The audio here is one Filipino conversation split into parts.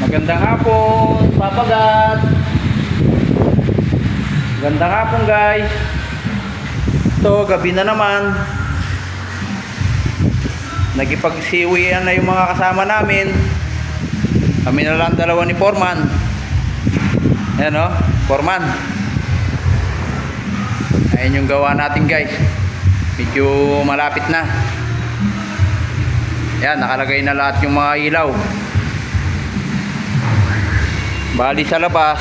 Magandang hapon, papagat. Magandang hapon, guys. Ito, gabi na naman. Nagipagsiwian na yung mga kasama namin. Kami na lang dalawa ni Foreman. Ayan o, Foreman. Ayan yung gawa natin, guys. Medyo malapit na. Ayan, nakalagay na lahat yung mga ilaw. Bali sa labas,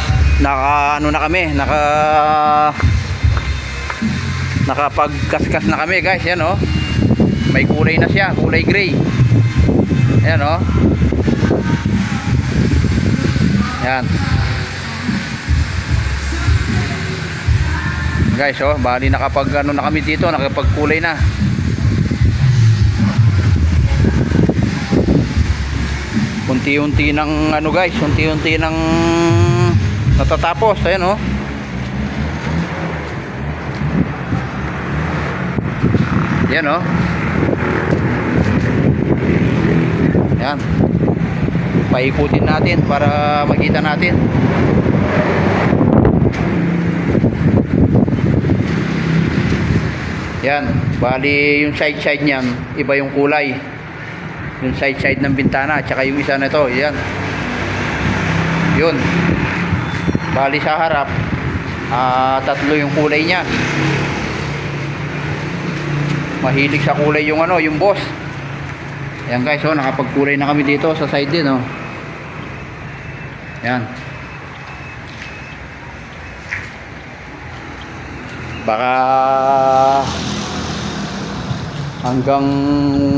nakapagkaskas na kami, guys. Yan oh. May kulay na siya, kulay gray. Ayan oh. Yan. Guys oh, bali na kami dito, nakapagkulay na. Unti-unti ng guys, unti-unti ng natatapos. Ayan oh. Yan oh. Yan. Paikutin natin para makita natin. Yan, bali yung side niyan, iba yung kulay. Yung side ng bintana at saka yung isa na ito, yan. Yun. Bali sa harap, tatlo yung kulay niya. Mahilig sa kulay yung yung boss. Yan guys, oh, nakapagkulay na kami dito sa side din, oh. Yan. Baka hanggang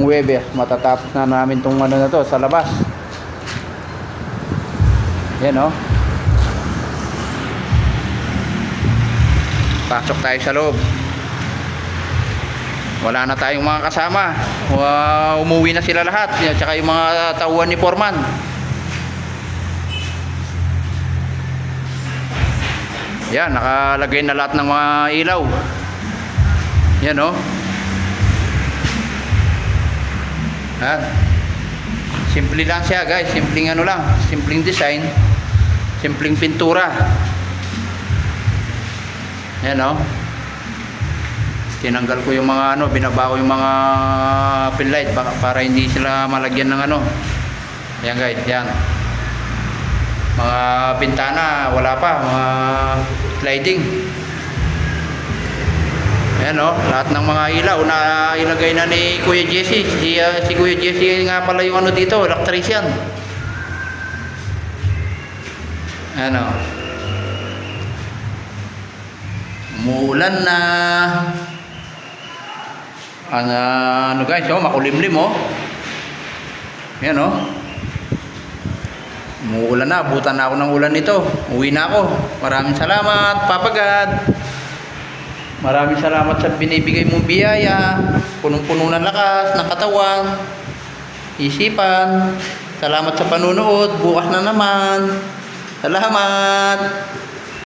Webes matatapos na namin tong na to sa labas. Yan oh. Pasok tayo sa loob. Wala na tayong mga kasama. Umuwi na sila lahat. At saka yung mga tauhan ni Foreman. Yan, nakalagay na lahat ng mga ilaw. Yan oh. Simple lang siya, guys. Simpleng lang, simpleng design, simpleng pintura. Ayan o. Tinanggal ko yung mga binaba ko yung mga pin light para hindi sila malagyan ng Ayan guys, yan. Mga bintana wala pa, mga sliding. Ayan o, lahat ng mga ilaw na ilagay na ni Kuya Jesse. Si Kuya Jesse nga pala yung dito, electrician. Ayan o. Umuulan na. Guys, makulimlim o. Ayan o. Umuulan na, abutan na ako ng ulan nito. Uwi na ako. Maraming salamat, Papagad. Maraming salamat sa binibigay mong biyaya. Punong-puno ng lakas, ng katawan, isipan. Salamat sa panunood. Bukas na naman. Salamat.